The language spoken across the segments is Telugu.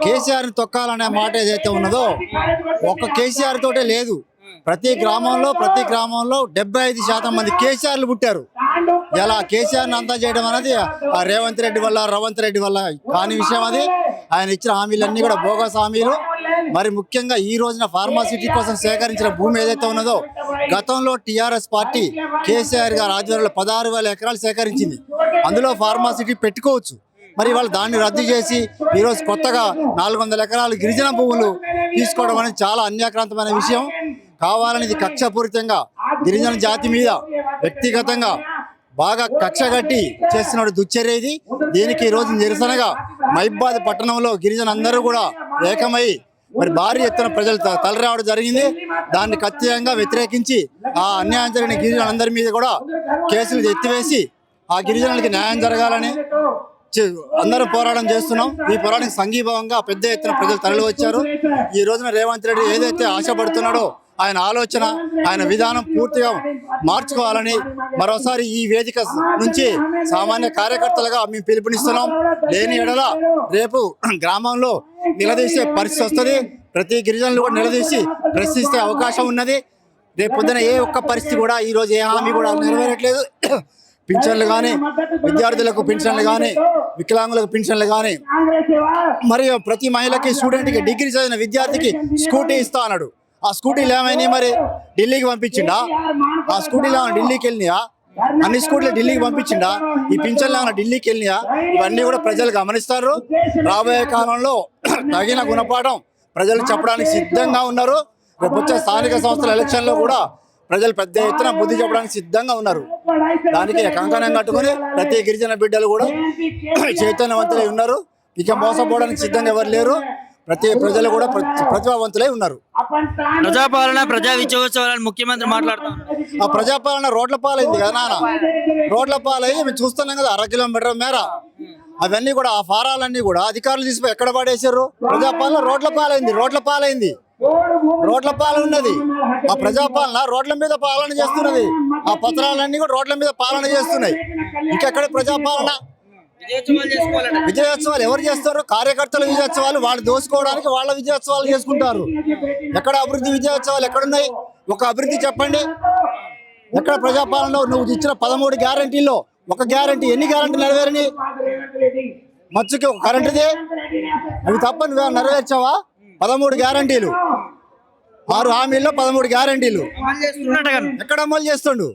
కేసీఆర్ ని తొక్కాలనే మాట ఏదైతే ఉన్నదో ఒక్క కేసీఆర్ తోటే లేదు. ప్రతి గ్రామంలో 75% మంది కేసీఆర్లు పుట్టారు. ఇలా కేసీఆర్ని అంతా చేయడం అనేది ఆ రేవంత్ రెడ్డి వల్ల కాని విషయం. అది ఆయన ఇచ్చిన హామీలన్నీ కూడా బోగస్ హామీలు. మరి ముఖ్యంగా ఈ రోజున ఫార్మాసిటీ కోసం సేకరించిన భూమి ఏదైతే ఉన్నదో గతంలో టీఆర్ఎస్ పార్టీ కేసీఆర్ గారి ఆధ్వర్యంలో 16,000 ఎకరాలు సేకరించింది. అందులో ఫార్మాసిటీ పెట్టుకోవచ్చు. మరి వాళ్ళు దాన్ని రద్దు చేసి ఈరోజు కొత్తగా 400 ఎకరాలు గిరిజన భూములు తీసుకోవడం అనేది చాలా అన్యాక్రాంతమైన విషయం. కావాలని ఇది కక్షపూరితంగా గిరిజన జాతి మీద వ్యక్తిగతంగా బాగా కక్ష కట్టి చేస్తున్న దుశ్చర్య ఇది. దీనికి ఈ రోజు నిరసనగా మహిబాద్ పట్టణంలో గిరిజన అందరూ కూడా ఏకమై మరి భారీ ఎత్తున ప్రజలు తలరావడం జరిగింది. దాన్ని ఖచ్చితంగా వ్యతిరేకించి ఆ అన్యాయం జరిగిన గిరిజనులందరి మీద కూడా కేసులు ఎత్తివేసి ఆ గిరిజనులకి న్యాయం జరగాలని అందరూ పోరాటం చేస్తున్నాం. ఈ పోరాటానికి సంఘీభావంగా పెద్ద ఎత్తున ప్రజలు తరలి వచ్చారు. ఈ రోజున రేవంత్ రెడ్డి ఏదైతే ఆశపడుతున్నాడో ఆయన ఆలోచన, ఆయన విధానం పూర్తిగా మార్చుకోవాలని మరోసారి ఈ వేదిక నుంచి సామాన్య కార్యకర్తలుగా మేము పిలుపునిస్తున్నాం. లేని ఎడల రేపు గ్రామంలో నిలదీసే పరిస్థితి వస్తుంది. ప్రతి గిరిజనులు కూడా నిలదీసి ప్రశ్నిస్తే అవకాశం ఉన్నది. రేపు పొద్దున ఏ ఒక్క పరిస్థితి కూడా ఈరోజు ఏ హామీ కూడా నెరవేరట్లేదు. పింఛన్లు కానీ, విద్యార్థులకు పింఛన్లు కానీ, వికలాంగులకు పింఛన్లు కానీ, మరియు ప్రతి మహిళకి స్టూడెంట్కి డిగ్రీ చదివిన విద్యార్థికి స్కూటీ ఇస్తా అన్నాడు. ఆ స్కూటీలు ఏమైనా మరి ఢిల్లీకి పంపించిండా? ఆ స్కూటీలు ఏమైనా ఢిల్లీకి వెళ్ళినాయా? అన్ని స్కూటీలు ఢిల్లీకి పంపించిండా? ఈ పింఛన్లు ఏమైనా ఢిల్లీకి వెళ్ళినాయా? ఇవన్నీ కూడా ప్రజలు గమనిస్తారు. రాబోయే కాలంలో తగిన గుణపాఠం ప్రజలు చెప్పడానికి సిద్ధంగా ఉన్నారు. రేపు వచ్చే స్థానిక సంస్థల ఎలక్షన్లో కూడా ప్రజలు పెద్ద ఎత్తున బుద్ధి చెప్పడానికి సిద్ధంగా ఉన్నారు. దానికి కంకణం కట్టుకుని ప్రతి గిరిజన బిడ్డలు కూడా చైతన్యవంతులై ఉన్నారు. ఇక మోసపోవడానికి సిద్ధంగా ఎవరు లేరు. ప్రతి ప్రజలు కూడా ప్రతిభావంతులై ఉన్నారు. ప్రజాపాలన ప్రజా విజయోత్సవాలను ముఖ్యమంత్రి మాట్లాడుతున్నారు. ఆ ప్రజాపాలన రోడ్ల పాలైంది కదా నాన్న. రోడ్ల పాలయ్యి మేము చూస్తున్నాం కదా, 1/2 కిలోమీటర్ మేర అవన్నీ కూడా ఆ ఫారాలన్నీ కూడా అధికారులు తీసిపోయి ఎక్కడ పడేసారు. ప్రజాపాలన రోడ్ల పాలైంది. రోడ్ల పాలన ఉన్నది. ఆ ప్రజాపాలన రోడ్ల మీద పాలన చేస్తున్నది. ఆ పత్రాలన్నీ కూడా రోడ్ల మీద పాలన చేస్తున్నాయి. ఇంకెక్కడ ప్రజాపాలన? విజయోత్సవాలు ఎవరు చేస్తారు? కార్యకర్తల విజయోత్సవాలు వాళ్ళు దోసుకోవడానికి వాళ్ళ విజయోత్సవాలు చేసుకుంటారు. ఎక్కడ అభివృద్ధి విజయోత్సవాలు ఎక్కడున్నాయి? ఒక అభివృద్ధి చెప్పండి. ఎక్కడ ప్రజాపాలనలో నువ్వు ఇచ్చిన 13 గ్యారంటీల్లో ఒక గ్యారంటీ, ఎన్ని గ్యారంటీ నెరవేరని? మచ్చుకి ఒక కరెంటుదే అవి తప్ప నువ్వు నెరవేర్చావా? 13 గ్యారంటీలు, 6 హామీల్లో 13 గ్యారంటీలు ఎక్కడ అమలు చేస్తుండు?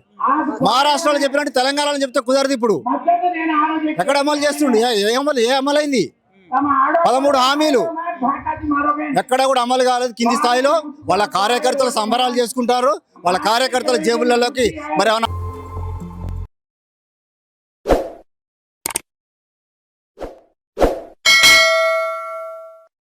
మహారాష్ట్రలో చెప్పినట్టు తెలంగాణలో చెప్తే కుదరదు. ఇప్పుడు ఎక్కడ అమలు చేస్తుండు? ఏ అమలైంది? 13 హామీలు ఎక్కడ కూడా అమలు కాలేదు. కింది స్థాయిలో వాళ్ళ కార్యకర్తలు సంబరాలు చేసుకుంటారు. వాళ్ళ కార్యకర్తల జేబులలోకి మరి